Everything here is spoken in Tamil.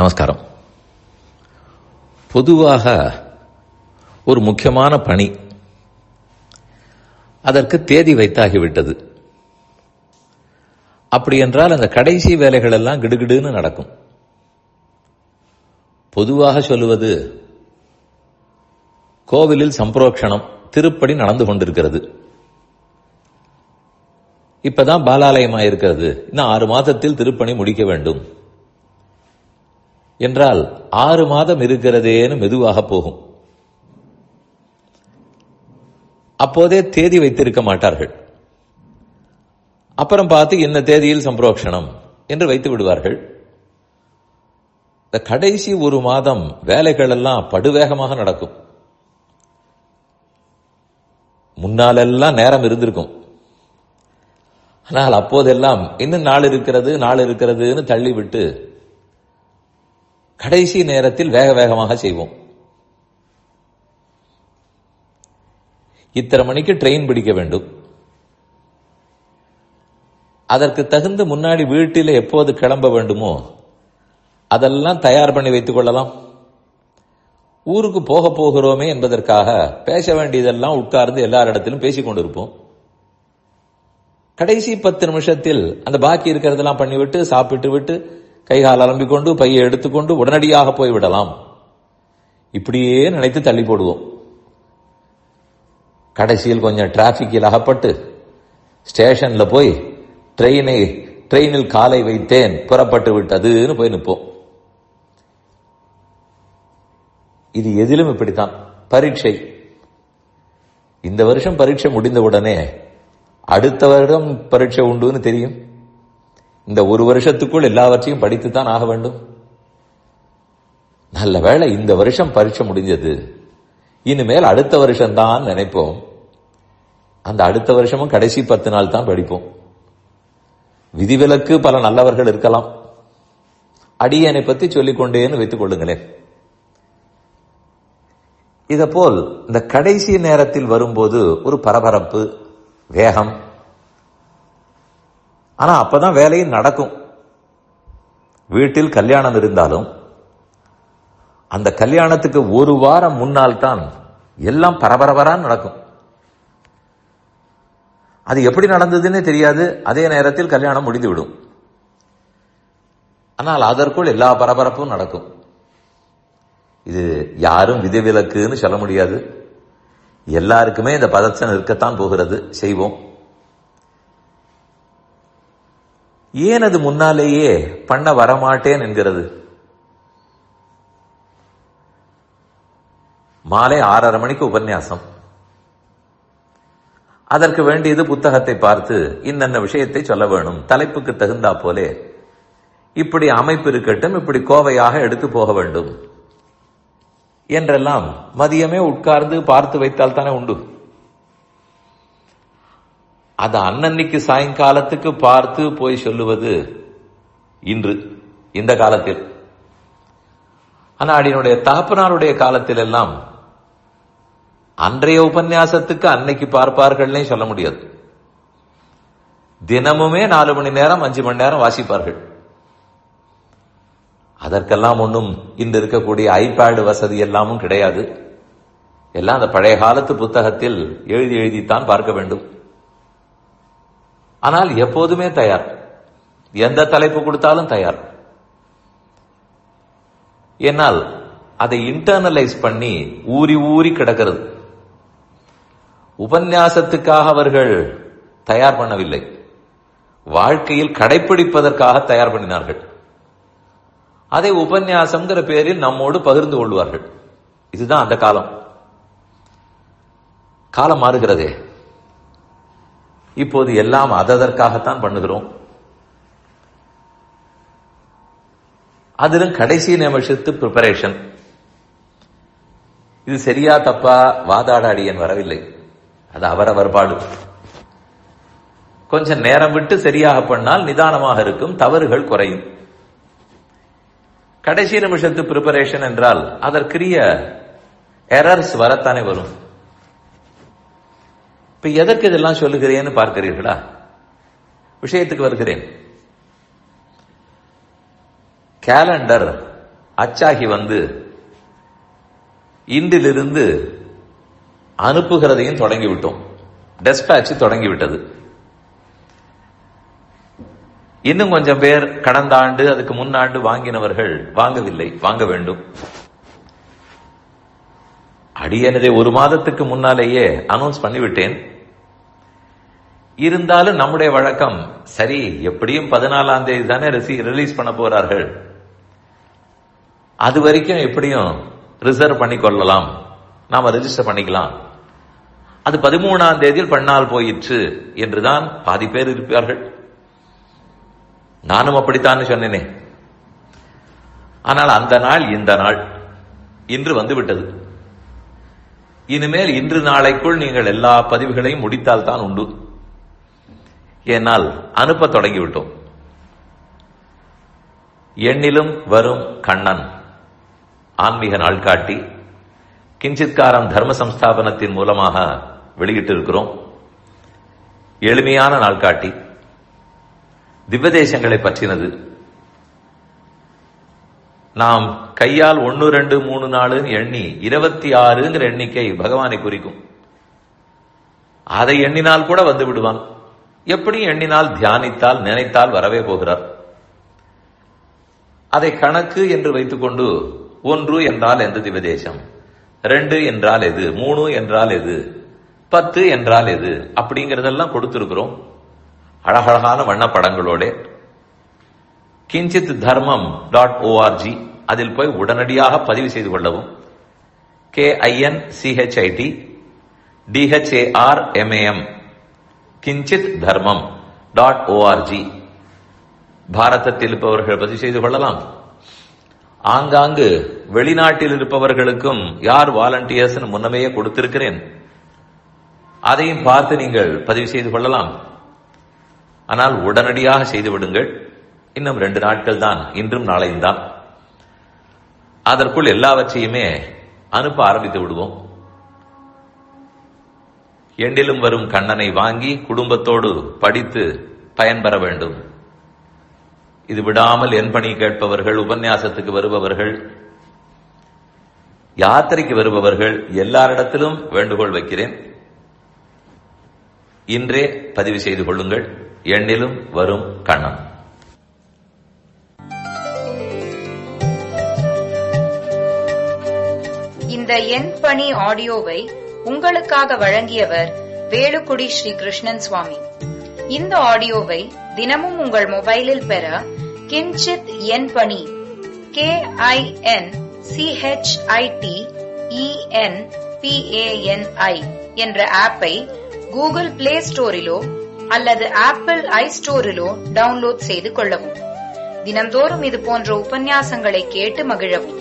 நமஸ்காரம். பொதுவாக ஒரு முக்கியமான பணி அதற்கு தேதி வைத்தாகிவிட்டது. அப்படி என்றால் அந்த கடைசி வேலைகள் எல்லாம் கிடுகிடுன்னு நடக்கும். பொதுவாக சொல்லுவது, கோவிலில் சம்பிரோக்ஷணம் திருப்படி நடந்து கொண்டிருக்கிறது, இப்பதான் பாலாலயமாக இருக்கிறது, இன்னும் 6 மாதத்தில் திருப்பணி முடிக்க வேண்டும் என்றால் 6 மாதம் இருக்கிறதேன்னு மெதுவாக போகும். அப்போதே தேதி வைத்திருக்க மாட்டார்கள். அப்புறம் பார்த்து இந்த தேதியில் சம்பிரோக்ஷணம் என்று வைத்து விடுவார்கள். இந்த கடைசி 1 மாதம் வேலைகள் எல்லாம் படுவேகமாக நடக்கும். முன்னாலெல்லாம் நேரம் இருந்திருக்கும், ஆனால் அப்போதெல்லாம் இன்னும் நாள் இருக்கிறதுன்னு தள்ளிவிட்டு கடைசி நேரத்தில் வேக வேகமாக செய்வோம். இத்தனை மணிக்கு ட்ரெயின் பிடிக்க வேண்டும், அதற்கு தகுந்த முன்னாடி வீட்டில் எப்போது கிளம்ப வேண்டுமோ அதெல்லாம் தயார் பண்ணி வைத்துக் கொள்ளலாம். ஊருக்கு போகிறோமே என்பதற்காக பேச வேண்டியதெல்லாம் உட்கார்ந்து எல்லாரிடத்திலும் பேசிக் கொண்டிருப்போம். கடைசி 10 நிமிஷத்தில் அந்த பாக்கி இருக்கிறதெல்லாம் பண்ணிவிட்டு சாப்பிட்டு விட்டு கைகால் அலம்பிக்கொண்டு பையை எடுத்துக்கொண்டு உடனடியாக போய்விடலாம். இப்படியே நினைத்து தள்ளி போடுவோம். கடைசியில் கொஞ்சம் டிராபிக்கில் அகப்பட்டு ஸ்டேஷன்ல போய் ட்ரெயினில் காலை வைத்தேன், புறப்பட்டு விட்டதுன்னு போய் நிற்போம். இது எதிலும் இப்படித்தான். பரீட்சை, இந்த வருஷம் பரீட்சை முடிந்தவுடனே அடுத்த வருடம் பரீட்சை உண்டுன்னு தெரியும். இந்த 1 வருஷத்துக்குள் எல்லாவற்றையும் படித்துத்தான் ஆக வேண்டும். நல்ல வேளை இந்த வருஷம் பரீட்சை முடிஞ்சது, இனிமேல் அடுத்த வருஷம் தான் நினைப்போம். அந்த அடுத்த வருஷமும் கடைசி 10 நாள் தான் படிப்போம். விதிவிலக்கு பல நல்லவர்கள் இருக்கலாம். அடியனை பற்றி சொல்லிக்கொண்டேன்னு வைத்துக் கொள்ளுங்களேன். இதேபோல் இந்த கடைசி நேரத்தில் வரும்போது ஒரு பரபரப்பு, வேகம். ஆனா அப்பதான் வேலையும் நடக்கும். வீட்டில் கல்யாணம் இருந்தாலும் அந்த கல்யாணத்துக்கு 1 வாரம் முன்னால் தான் எல்லாம் பரபரவரான் நடக்கும். அது எப்படி நடந்ததுன்னே தெரியாது. அதே நேரத்தில் கல்யாணம் முடிந்துவிடும். ஆனால் அதற்குள் எல்லா பரபரப்பும் நடக்கும். இது யாரும் விதிவிலக்குன்னு சொல்ல முடியாது. எல்லாருக்குமே இந்த பதட்சம் இருக்கத்தான் போகிறது. செய்வோம். ஏன் அது முன்னாலேயே பண்ண வரமாட்டேன் என்கிறது? மாலை 6:30 மணிக்கு உபன்யாசம். அதற்கு வேண்டியது புத்தகத்தை பார்த்து இன்னென்ன விஷயத்தை சொல்ல வேணும், தலைப்புக்கு தகுந்தா போலே இப்படி அமைப்பு இருக்கட்டும், இப்படி கோவையாக எடுத்து போக வேண்டும் என்றெல்லாம் மதியமே உட்கார்ந்து பார்த்து வைத்தால் தானே உண்டு. அது அன்னன்னைக்கு சாயங்காலத்துக்கு பார்த்து போய் சொல்லுவது இன்று இந்த காலத்தில். ஆனால் தகப்பனாருடைய காலத்தில் எல்லாம் அன்றைய உபன்யாசத்துக்கு அன்னைக்கு பார்ப்பார்கள்னே சொல்ல முடியாது. தினமுமே 4 மணி நேரம் 5 மணி நேரம் வாசிப்பார்கள். அதற்கெல்லாம் ஒன்றும் இன்று இருக்கக்கூடிய ஐபேடு வசதி எல்லாமும் கிடையாது. எல்லாம் அந்த பழைய காலத்து புத்தகத்தில் எழுதித்தான் பார்க்க வேண்டும். ஆனால் எப்போதுமே தயார், எந்த தலைப்பு கொடுத்தாலும் தயார். என்னால் அதை இன்டர்னலைஸ் பண்ணி ஊறி கிடக்கிறது. உபன்யாசத்துக்காக அவர்கள் தயார் பண்ணவில்லை, வாழ்க்கையில் கடைப்பிடிப்பதற்காக தயார் பண்ணினார்கள். அதை உபன்யாசம்ங்கிற பேரில் நம்மோடு பகிர்ந்து கொள்வார்கள். இதுதான் அந்த காலம். காலம் மாறுகிறதே. இப்போது எல்லாம் அதற்காகத்தான் பண்ணுகிறோம். அதிலும் கடைசி நிமிஷத்து பிரிப்பரேஷன். இது சரியா தப்பா வாதாட அடியன் வரவில்லை. அது அவரவர் பாடு. கொஞ்சம் நேரம் விட்டு சரியாக பண்ணால் நிதானமாக இருக்கும், தவறுகள் குறையும். கடைசி நிமிஷத்து பிரிப்பரேஷன் என்றால் அதற்குரிய எரர்ஸ் வரத்தானே வரும். இப்ப எதற்கு இதெல்லாம் சொல்லுகிறேன்னு பார்க்கிறீர்களா? விஷயத்துக்கு வருகிறேன். கேலண்டர் அச்சாகி வந்து இன்றிலிருந்து அனுப்புகிறதையும் தொடங்கிவிட்டோம். டெஸ்பாட்ச் தொடங்கிவிட்டது. இன்னும் கொஞ்சம் பேர் கடந்த ஆண்டு அதுக்கு முன்னாண்டு வாங்கினவர்கள் வாங்கவில்லை, வாங்க வேண்டும். அடியனதை 1 மாதத்துக்கு முன்னாலேயே அனௌன்ஸ் பண்ணிவிட்டேன். இருந்தாலும் நம்முடைய வழக்கம், சரி எப்படியும் 14ஆம் தேதி தானே ரிலீஸ் பண்ண போறார்கள், அது வரைக்கும் எப்படியும் ரிசர்வ் பண்ணி கொள்ளலாம், நாம ரெஜிஸ்டர் பண்ணிக்கலாம், அது 13ஆம் தேதியில் பண்ணால் போயிற்று என்றுதான் பாதி பேர் இருப்பார்கள். நானும் அப்படித்தான் சொன்னேனே. ஆனால் அந்த நாள் இந்த நாள் இன்று வந்துவிட்டது. இனிமேல் இன்று நாளைக்குள் நீங்கள் எல்லா பதிவுகளையும் முடித்தால் தான் உண்டு. ஏனால் அனுப்ப தொடங்கிவிட்டோம். எண்ணிலும் வரும் கண்ணன் ஆன்மீக நாள்காட்டி கிஞ்சித்காரம் தர்ம சம்ஸ்தாபனத்தின் மூலமாக வெளியிட்டிருக்கிறோம். எளிமையான நாள்காட்டி, திவ்யதேசங்களை பற்றினது. நாம் கையால் 1, 2, 3, 4 எண்ணி 26ங்கிற எண்ணிக்கை பகவானை குறிக்கும். அதை எண்ணினால் கூட வந்து விடுவான். எப்படி எண்ணினால், தியானித்தால், நினைத்தால் வரவே போகிறார். அதை கணக்கு என்று வைத்துக் கொண்டு 1 என்றால் எந்த திவ்யதேசம், 2 என்றால் எது, 3 என்றால் எது, 10 என்றால் எது, அப்படிங்கறதெல்லாம் கொடுத்திருக்கிறோம் அழகழகான வண்ணப்படங்களோட. கிஞ்சித் தர்மம் .org அதில் போய் உடனடியாக பதிவு செய்து கொள்ளவும். KINCHIT DHARMAM கிஞ்சித் தர்மம் .org பாரதத்தில் இருப்பவர்கள் பதிவு செய்து கொள்ளலாம். ஆங்காங்கு வெளிநாட்டில் இருப்பவர்களுக்கும் யார் வாலண்டியர்ஸ் முன்னமே கொடுத்திருக்கிறேன், அதையும் பார்த்து நீங்கள் பதிவு செய்து கொள்ளலாம். ஆனால் உடனடியாக செய்து விடுங்கள். இன்னும் 2 நாட்கள் தான், இன்றும் நாளையும் தான். அதற்குள் எல்லாவற்றையுமே அனுப்ப ஆரம்பித்து விடுவோம். எண்ணிலும் வரும் கண்ணனை வாங்கி குடும்பத்தோடு படித்து பயன்பெற வேண்டும். இது விடாமல் என் பணி கேட்பவர்கள், உபன்யாசத்துக்கு வருபவர்கள், யாத்திரைக்கு வருபவர்கள் எல்லாரிடத்திலும் வேண்டுகோள் வைக்கிறேன். இன்றே பதிவு செய்து கொள்ளுங்கள். எண்ணிலும் வரும் கண்ணன். இந்த என் பணி ஆடியோவை உங்களுக்காக வழங்கியவர் வேலுக்குடி ஸ்ரீ கிருஷ்ணன் சுவாமி. இந்த ஆடியோவை தினமும் உங்கள் மொபைலில் பெற கிஞ்சித் என் பணி KINCHITENPANI என்ற ஆப்பை கூகுள் பிளே ஸ்டோரிலோ அல்லது ஆப்பிள் ஐஸ்டோரிலோ டவுன்லோட் செய்து கொள்ளவும். தினம்தோறும் இது போன்ற உபன்யாசங்களை கேட்டு மகிழவும்.